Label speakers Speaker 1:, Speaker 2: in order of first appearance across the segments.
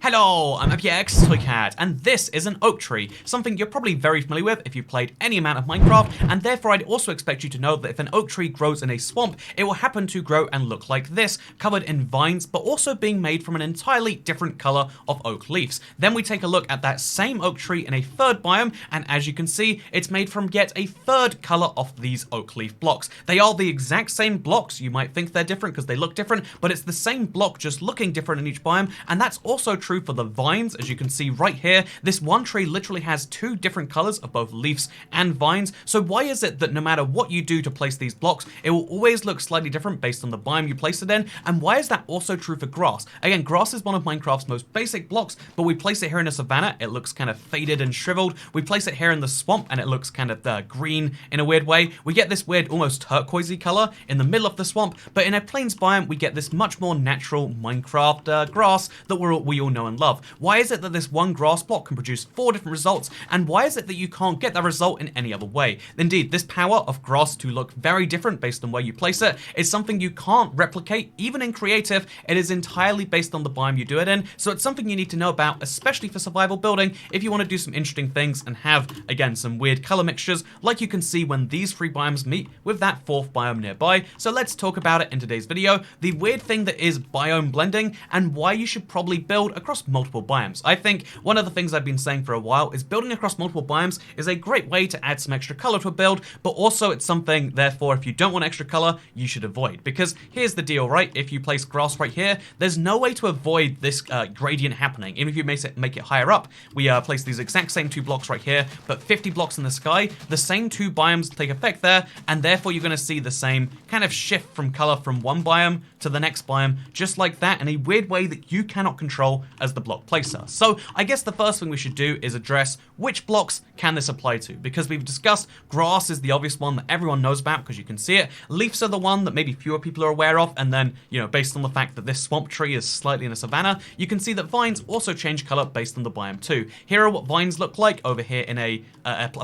Speaker 1: Hello, I'm APX Toycat, and this is an oak tree, something you're probably very familiar with if you've played any amount of Minecraft, and therefore I'd also expect you to know that if an oak tree grows in a swamp, it will happen to grow and look like this, covered in vines, but also being made from an entirely different color of oak leaves. Then we take a look at that same oak tree in a third biome, and as you can see, it's made from yet a third color of these oak leaf blocks. They are the exact same blocks. You might think they're different because they look different, but it's the same block just looking different in each biome, and that's also true for the vines. As you can see right here, this one tree literally has two different colors of both leaves and vines. So why is it that no matter what you do to place these blocks, it will always look slightly different based on the biome you place it in? And why is that also true for grass? Again, grass is one of Minecraft's most basic blocks, but we place it here in a savanna, it looks kind of faded and shriveled. We place it here in the swamp and it looks kind of green in a weird way. We get this weird almost turquoisey color in the middle of the swamp, but in a plains biome we get this much more natural Minecraft grass that we all know and love. Why is it that this one grass block can produce 4 different results, and why is it that you can't get that result in any other way? Indeed, this power of grass to look very different based on where you place it is something you can't replicate, even in creative. It is entirely based on the biome you do it in, so it's something you need to know about, especially for survival building, if you want to do some interesting things and have, again, some weird color mixtures, like you can see when these 3 biomes meet with that 4th biome nearby. So let's talk about it in today's video, the weird thing that is biome blending, and why you should probably build across multiple biomes. I think one of the things I've been saying for a while is building across multiple biomes is a great way to add some extra color to a build, but also it's something, therefore, if you don't want extra color, you should avoid. Because here's the deal, right? If you place grass right here, there's no way to avoid this gradient happening. Even if you make it higher up, we place these exact same 2 blocks right here, but 50 blocks in the sky, the same 2 biomes take effect there, and therefore you're going to see the same kind of shift from color from one biome to the next biome, just like that, in a weird way that you cannot control as the block placer. So I guess the first thing we should do is address which blocks can this apply to, because we've discussed grass is the obvious one that everyone knows about because you can see it. Leaves are the one that maybe fewer people are aware of, and then, you know, based on the fact that this swamp tree is slightly in a savanna, you can see that vines also change color based on the biome too. Here are what vines look like over here in a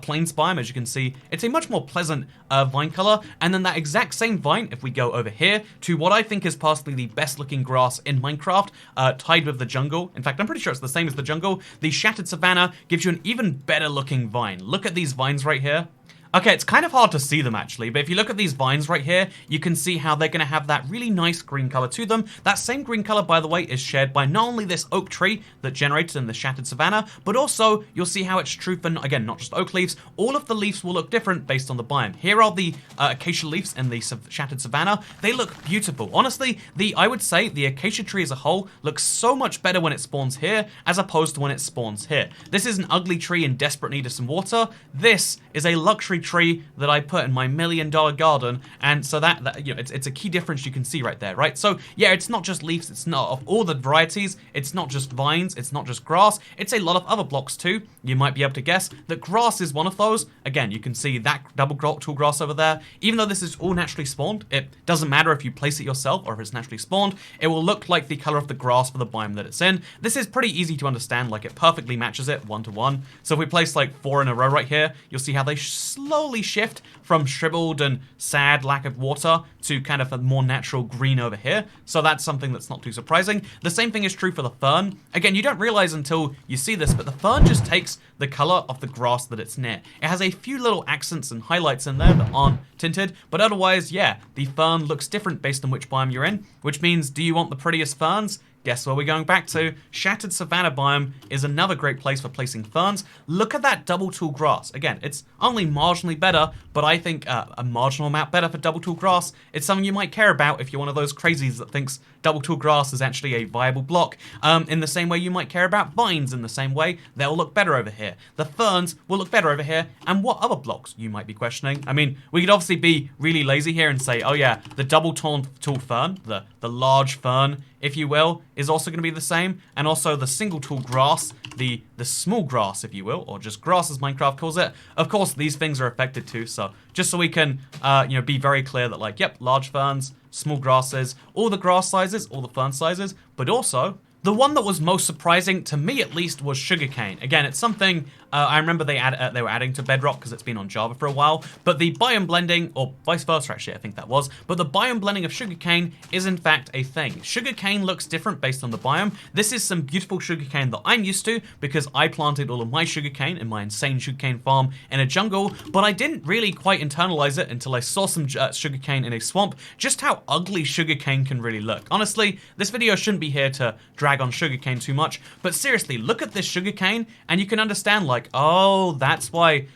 Speaker 1: plains biome. As you can see, it's a much more pleasant vine color, and then that exact same vine, if we go over here to what I think is possibly the best looking grass in Minecraft, tied with the jungle. In fact, I'm pretty sure it's the same as the jungle. The shattered savanna gives you an even better looking vine. Look at these vines right here. Okay, it's kind of hard to see them actually, but if you look at these vines right here, you can see how they're going to have that really nice green color to them. That same green color, by the way, is shared by not only this oak tree that generated in the shattered savanna, but also you'll see how it's true for, again, not just oak leaves. All of the leaves will look different based on the biome. Here are the acacia leaves in the shattered savanna. They look beautiful. Honestly, I would say the acacia tree as a whole looks so much better when it spawns here as opposed to when it spawns here. This is an ugly tree in desperate need of some water. This is a luxury tree that I put in my $1 million garden, and so that you know, it's a key difference you can see right there, right? So yeah, it's not just leaves, it's not of all the varieties, it's not just vines, it's not just grass, it's a lot of other blocks too. You might be able to guess that grass is one of those. Again, you can see that double tall grass over there. Even though this is all naturally spawned, it doesn't matter if you place it yourself or if it's naturally spawned, it will look like the color of the grass for the biome that it's in. This is pretty easy to understand, like it perfectly matches it 1 to 1. So if we place like 4 in a row right here, you'll see how they slowly shift from shriveled and sad lack of water to kind of a more natural green over here. So that's something that's not too surprising. The same thing is true for the fern. Again, you don't realize until you see this, but the fern just takes the color of the grass that it's near. It has a few little accents and highlights in there that aren't tinted, but otherwise, yeah, the fern looks different based on which biome you're in, which means, do you want the prettiest ferns? Guess where we're going back to? Shattered Savanna biome is another great place for placing ferns. Look at that double tall grass. Again, it's only marginally better, but I think a marginal amount better for double tall grass. It's something you might care about if you're one of those crazies that thinks double tall grass is actually a viable block. In the same way you might care about vines in the same way, they'll look better over here. The ferns will look better over here, and what other blocks you might be questioning? I mean, we could obviously be really lazy here and say, oh yeah, the double tall fern, the large fern, if you will, is also going to be the same, and also the single tall grass, the small grass, if you will, or just grass as Minecraft calls it. Of course, these things are affected too, so just so we can, you know, be very clear that, like, yep, large ferns, small grasses, all the grass sizes, all the fern sizes, but also the one that was most surprising, to me at least, was sugarcane. Again, it's something I remember they were adding to Bedrock because it's been on Java for a while. But the biome blending, or vice versa actually, I think that was. But the biome blending of sugarcane is in fact a thing. Sugarcane looks different based on the biome. This is some beautiful sugarcane that I'm used to because I planted all of my sugarcane in my insane sugarcane farm in a jungle. But I didn't really quite internalize it until I saw some sugarcane in a swamp. Just how ugly sugarcane can really look. Honestly, this video shouldn't be here to drag on sugarcane too much. But seriously, look at this sugarcane and you can understand like, oh, that's why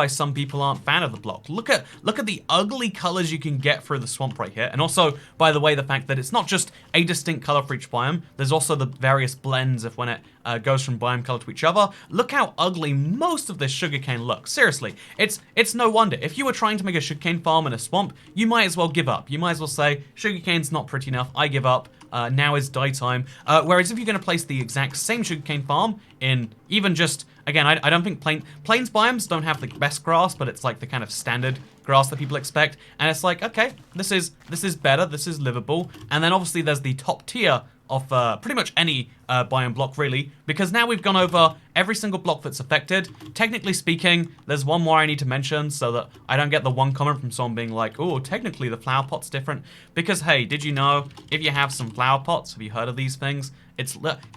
Speaker 1: some people aren't fan of the block. Look at the ugly colors you can get through the swamp right here. And also, by the way, the fact that it's not just a distinct color for each biome, there's also the various blends of when it goes from biome color to each other. Look how ugly most of this sugarcane looks. Seriously, it's no wonder. If you were trying to make a sugarcane farm in a swamp, you might as well give up. You might as well say, sugarcane's not pretty enough, I give up. Now is die time. Whereas if you're going to place the exact same sugarcane farm in even just, again, I don't think plains biomes don't have the best grass, but it's like the kind of standard grass that people expect. And it's like, okay, this is better, this is livable. And then obviously there's the top tier of pretty much any biome block really, because now we've gone over every single block that's affected. Technically speaking, there's one more I need to mention so that I don't get the one comment from someone being like, oh, technically the flower pot's different. Because hey, did you know if you have some flower pots, have you heard of these things?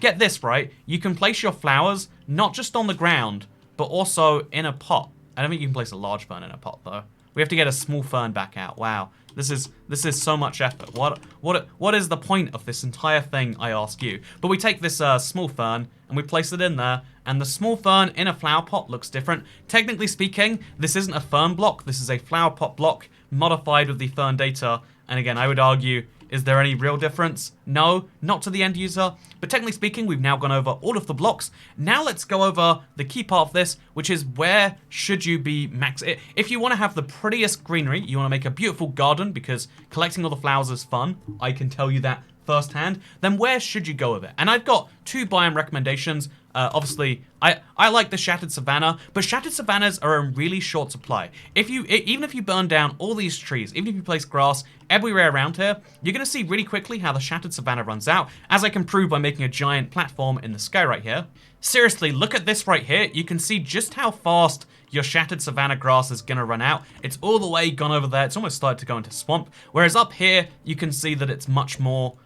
Speaker 1: Get this right, you can place your flowers not just on the ground, but also in a pot. I don't think you can place a large fern in a pot though. We have to get a small fern back out. Wow. This is so much effort. What is the point of this entire thing, I ask you? But we take this small fern and we place it in there, and the small fern in a flower pot looks different. Technically speaking, this isn't a fern block, this is a flower pot block modified with the fern data. And again, I would argue, is there any real difference? No, not to the end user. But technically speaking, we've now gone over all of the blocks. Now let's go over the key part of this, which is where should you be if you want to have the prettiest greenery, you want to make a beautiful garden because collecting all the flowers is fun. I can tell you that firsthand. Then where should you go with it? And I've got 2 biome recommendations. Obviously, I like the shattered savanna, but shattered savannas are in really short supply. Even if you burn down all these trees, even if you place grass everywhere around here, you're going to see really quickly how the shattered savanna runs out, as I can prove by making a giant platform in the sky right here. Seriously, look at this right here. You can see just how fast your shattered savanna grass is going to run out. It's all the way gone over there. It's almost started to go into swamp. Whereas up here, you can see that it's much more...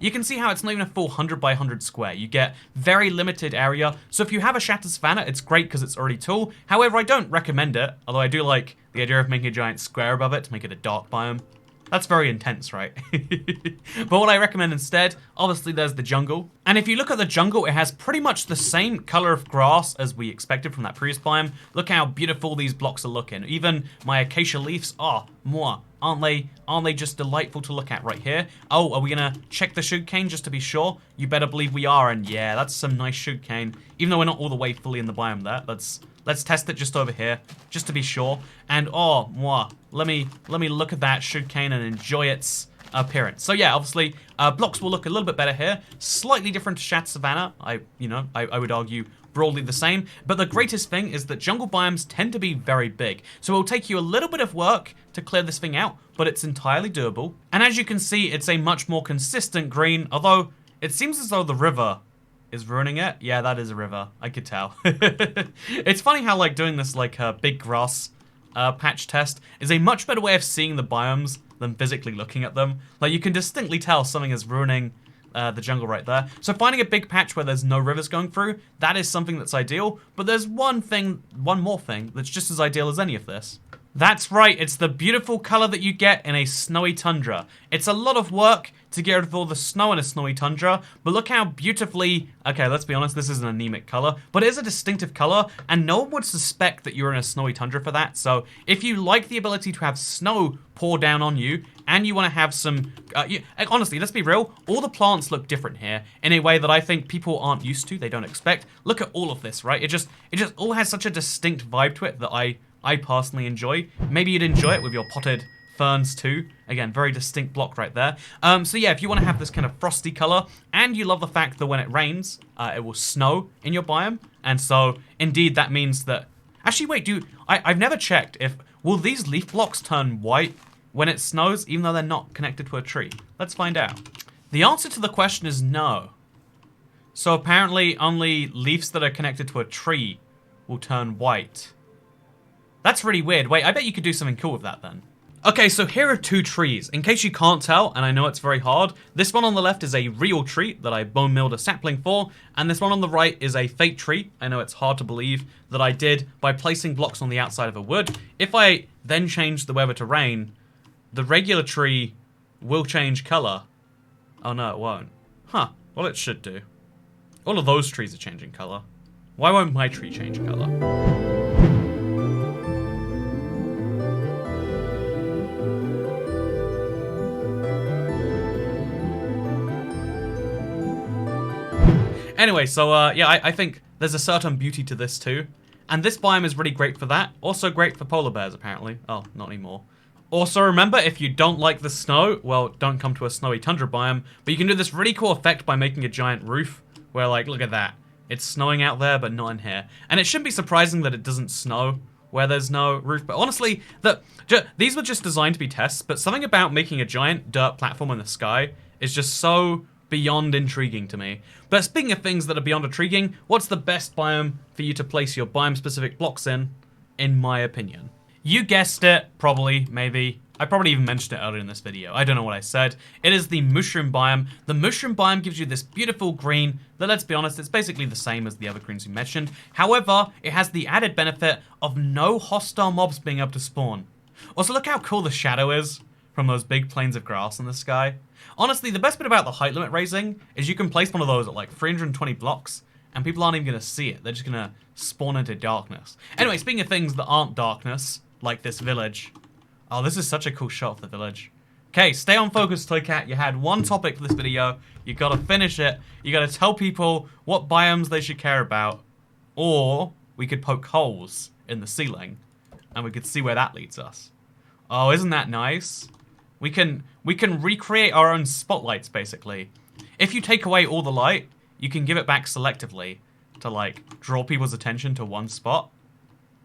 Speaker 1: you can see how it's not even a full 100 by 100 square. You get very limited area. So if you have a shattered savanna, it's great because it's already tall. However, I don't recommend it, although I do like the idea of making a giant square above it to make it a dark biome. That's very intense, right? But what I recommend instead, obviously there's the jungle. And if you look at the jungle, it has pretty much the same color of grass as we expected from that previous biome. Look how beautiful these blocks are looking. Even my acacia leaves, aren't they just delightful to look at right here? Oh, are we gonna check the sugarcane just to be sure? You better believe we are, and yeah, that's some nice sugarcane. Even though we're not all the way fully in the biome there, let's test it just over here, just to be sure. And let me look at that sugarcane and enjoy its appearance. So yeah, obviously, blocks will look a little bit better here. Slightly different to shattered savanna. I would argue broadly the same. But the greatest thing is that jungle biomes tend to be very big. So it will take you a little bit of work to clear this thing out, but it's entirely doable. And as you can see, it's a much more consistent green, although it seems as though the river is ruining it. Yeah, that is a river. I could tell. It's funny how like doing this like big grass patch test is a much better way of seeing the biomes than physically looking at them. Like you can distinctly tell something is ruining the jungle right there. So finding a big patch where there's no rivers going through, that is something that's ideal. But there's one more thing that's just as ideal as any of this. That's right, it's the beautiful color that you get in a snowy tundra. It's a lot of work to get rid of all the snow in a snowy tundra, but look how beautifully, okay, let's be honest, this is an anemic color, but it is a distinctive color, and no one would suspect that you're in a snowy tundra for that. So if you like the ability to have snow pour down on you, and you want to have some, honestly, let's be real, all the plants look different here in a way that I think people aren't used to, they don't expect. Look at all of this, right? It just all has such a distinct vibe to it that I personally enjoy. Maybe you'd enjoy it with your potted ferns too. Again, very distinct block right there. So yeah, if you want to have this kind of frosty color, and you love the fact that when it rains, it will snow in your biome, and so indeed that means that... Actually, wait, I've never checked if... Will these leaf blocks turn white when it snows, even though they're not connected to a tree? Let's find out. The answer to the question is no. So apparently only leaves that are connected to a tree will turn white. That's really weird. Wait, I bet you could do something cool with that then. Okay, so here are two trees. In case you can't tell, and I know it's very hard, this one on the left is a real tree that I bone milled a sapling for, and this one on the right is a fake tree. I know it's hard to believe that I did by placing blocks on the outside of a wood. If I then change the weather to rain, the regular tree will change color. Oh no, it won't. Huh, well it should do. All of those trees are changing color. Why won't my tree change color? Anyway, so yeah, I think there's a certain beauty to this too. And this biome is really great for that. Also great for polar bears, apparently. Oh, not anymore. Also, remember, if you don't like the snow, well, don't come to a snowy tundra biome. But you can do this really cool effect by making a giant roof. Where, like, look at that. It's snowing out there, but not in here. And it shouldn't be surprising that it doesn't snow where there's no roof. But honestly, these were just designed to be tests. But something about making a giant dirt platform in the sky is just so beyond intriguing to me. But speaking of things that are beyond intriguing, what's the best biome for you to place your biome-specific blocks in my opinion? You guessed it, probably, maybe. I probably even mentioned it earlier in this video. I don't know what I said. It is the mushroom biome. The mushroom biome gives you this beautiful green that, let's be honest, it's basically the same as the other greens we mentioned. However, it has the added benefit of no hostile mobs being able to spawn. Also, look how cool the shadow is from those big plains of grass in the sky. Honestly, the best bit about the height limit raising is you can place one of those at like 320 blocks and people aren't even going to see it. They're just going to spawn into darkness. Anyway, speaking of things that aren't darkness, like this village. Oh, this is such a cool shot of the village. Okay, stay on focus, Toycat. You had one topic for this video. You got to finish it. You got to tell people what biomes they should care about. Or we could poke holes in the ceiling and we could see where that leads us. Oh, isn't that nice? We can recreate our own spotlights, basically. If you take away all the light, you can give it back selectively to, like, draw people's attention to one spot.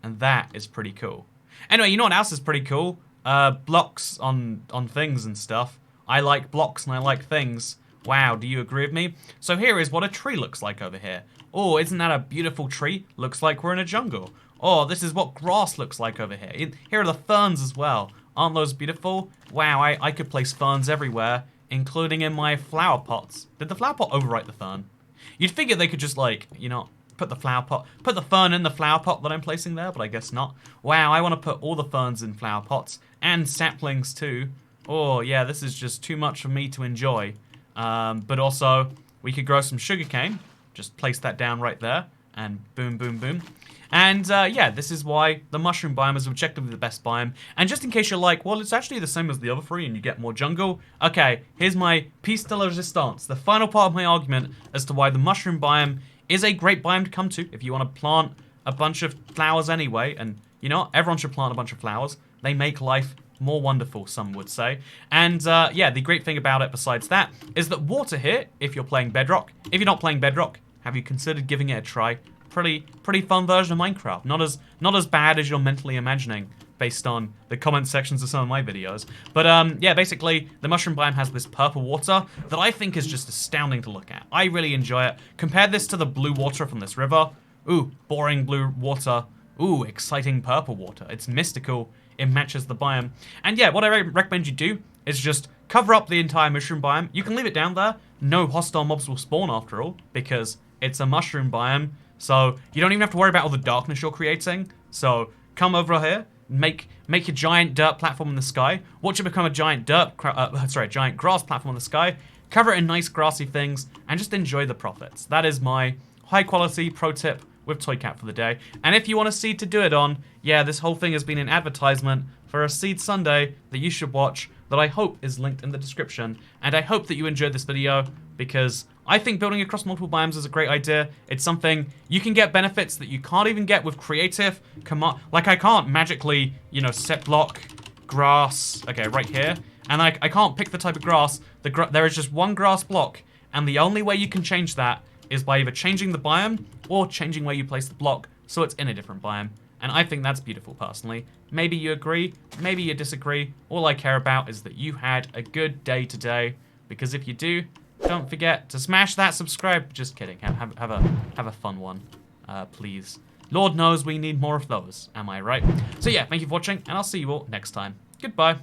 Speaker 1: And that is pretty cool. Anyway, you know what else is pretty cool? Blocks on things and stuff. I like blocks and I like things. Wow, do you agree with me? So here is what a tree looks like over here. Oh, isn't that a beautiful tree? Looks like we're in a jungle. Oh, this is what grass looks like over here. Here are the ferns as well. Aren't those beautiful? Wow, I could place ferns everywhere, including in my flower pots. Did the flower pot overwrite the fern? You'd figure they could just, like, you know, put the fern in the flower pot that I'm placing there, but I guess not. Wow, I want to put all the ferns in flower pots, and saplings too. Oh, yeah, this is just too much for me to enjoy. But also, we could grow some sugarcane. Just place that down right there, and boom, boom, boom. And yeah, this is why the mushroom biome is objectively the best biome. And just in case you're like, well, it's actually the same as the other three and you get more jungle. Okay, here's my piece de la resistance, the final part of my argument as to why the mushroom biome is a great biome to come to if you want to plant a bunch of flowers anyway. And you know, everyone should plant a bunch of flowers. They make life more wonderful, some would say. And yeah, the great thing about it besides that is that water here, if you're playing Bedrock, if you're not playing Bedrock, have you considered giving it a try? Pretty fun version of Minecraft. Not as bad as you're mentally imagining based on the comment sections of some of my videos. But yeah, basically, the mushroom biome has this purple water that I think is just astounding to look at. I really enjoy it. Compare this to the blue water from this river. Ooh, boring blue water. Ooh, exciting purple water. It's mystical. It matches the biome. And yeah, what I recommend you do is just cover up the entire mushroom biome. You can leave it down there. No hostile mobs will spawn after all, because it's a mushroom biome. So you don't even have to worry about all the darkness you're creating. So come over here, make a giant dirt platform in the sky. Watch it become a giant giant grass platform in the sky. Cover it in nice grassy things and just enjoy the profits. That is my high quality pro tip with Toycat for the day. And if you want a seed to do it on, yeah, this whole thing has been an advertisement for a Seed Sunday that you should watch that I hope is linked in the description. And I hope that you enjoyed this video because I think building across multiple biomes is a great idea. It's something you can get benefits that you can't even get with creative command. Like I can't magically, you know, set block grass, okay, right here. And I can't pick the type of grass. There is just one grass block. And the only way you can change that is by either changing the biome or changing where you place the block so it's in a different biome. And I think that's beautiful personally. Maybe you agree, maybe you disagree. All I care about is that you had a good day today. Because if you do, don't forget to smash that subscribe. Just kidding. Have a fun one, please. Lord knows we need more of those, am I right? So yeah, thank you for watching, and I'll see you all next time. Goodbye.